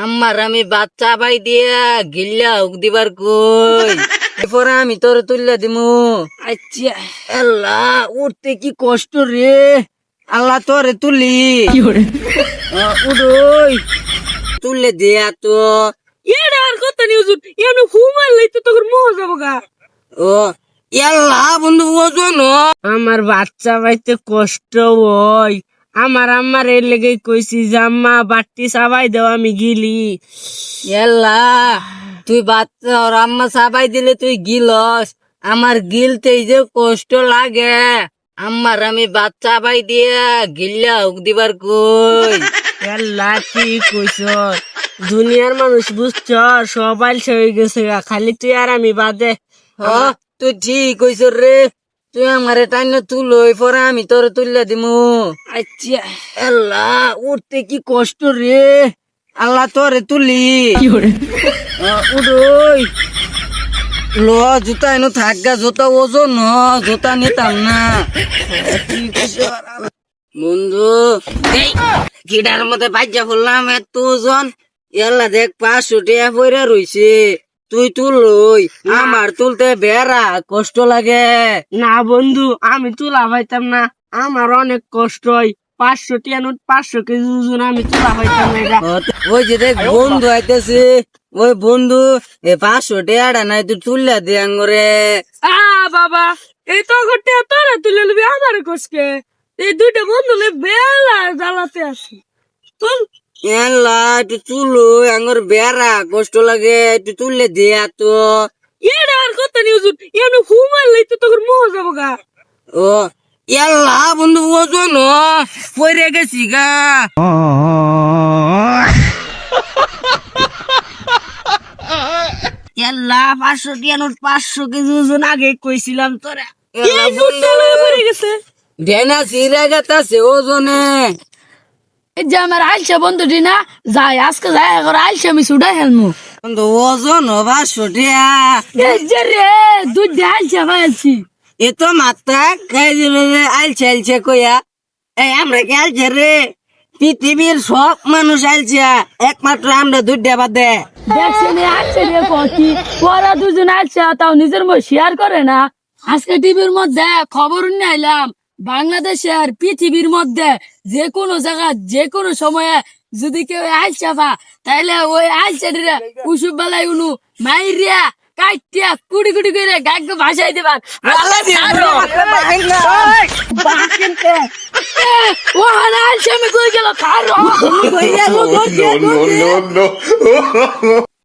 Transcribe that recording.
আমার আমি বাচ্চা পাই দিয়া গিল্লা হুক দিবার কই এরপরে আমি তোর তুললা দিমু। আচ্ছা আল্লাহ উঠতে কি কষ্ট রে, আল্লাহ তোরে তুলি উড়ই তুললে দিয়া তো এটা আর কথা নিয়ে হুজুর এমন হুমার লাইতে তোর মোহ যাবো গা। ও আল্লাহ বন্ধু ওজন আমার বাচ্চা পাইতে কষ্ট হয়, আমার এর লেগে কইছি যে আম্মা বাট্টি সাবাই দেও আমি গিলি। আল্লাহ তুই বাচ্চা ওর আম্মা সাবাই দিলে তুই গিলস, আমার গিলতে যে কষ্ট লাগে। আমার আমি বাচ্চা পাই দিয়া গিল্লা হুক দিবার কই আল্লাহ কি কইছ, দুনিয়ার মানুষ বুঝছ সবাই হয়ে গেছে গা, খালি তুই আর আমি বাদে। হ তুই ঠিক কইছ রে, তুই আমারে টাইন তুলই পরে আমি তোর তুললা দিমু। আচ্ছা আল্লাহ উঠতে কি কষ্ট রে, আল্লাহ তোরে তুলি উড়ই ল জুতা এনো থাকগা, জুতা ওজন জুতা নিতাম না। বন্ধু এই কিডার মধ্যে বাজ্যা বললাম এত ওজন, এল্লা দেখ 500 টাকা পয়রা রইছে, তুই তুলই আমার তুলতে বেড়া কষ্ট লাগে। না বন্ধু আমি তুলা পাইতাম না, আমার অনেক কষ্ট হয়। 500 টিয়া নোট 500 কেজি ওজন আমি তুলা পাইতাম না এটা। ওই যে দেখ বন্ধু আইতেছে, ওই বন্ধু 500 টাকা নাই তুই তুললা দে আঙ্গরে। বাবা এই তো ঘটে তোরা তুলে নিবি আমার কোসকে, এই দুইটা বন্ধু বেলা জ্বালাতে আসি তুল। এল্লা তুই তুলো আঙ্গর বেড়া কষ্ট লাগে, তুই তুললে দেয়া তো। এটা আর কথা নিয়ে হুজুর এমন হুমার লাইতে তোর মোহ যাবো গা। ও এল্লা বন্ধু ওজন পরে গেছি গা। এল্লা 500 টিয়া নোট 500 কেজি ওজন আগে কইছিলাম তোরা। এল্লা বন্ধু পড়ে গেছে ঢেনা সিরা গেতাছে ওজনে। এই যে আমার আইসা বন্ধুটি না যাই আজকে যাই এখন আইসা আমি ছুটাই হেলমু। বন্ধু ওজন 500 টাকা, এই যে রে দুধ আইসা পাইছি। এ তো মাত্রা খাই দিল রে, আলছে আলছে কইয়া। এই আমরা কি আলছে রে, পৃথিবীর সব মানুষ আলছে, একমাত্র আমরা দুধ বাদে। দেখছেন আসছে রে কটি ওরা দুজন আসছে তাও নিজের মধ্যে শেয়ার করে না। আজকে টিভির মধ্যে খবর নিয়ে আইলাম বাংলাদেশে আর পৃথিবীর মধ্যে যে কোনো জায়গা যে কোনো সময়ে যদি কেউ আইসা পা তাইলে ওই আইসা উসুব বেলায় উনু মাইরিয়া কাইটিয়া কুড়ি কুড়ি করে গাইকে ভাসাই দেবার। ও হানা আইসা আমি কই গেল খার no, no, no, no.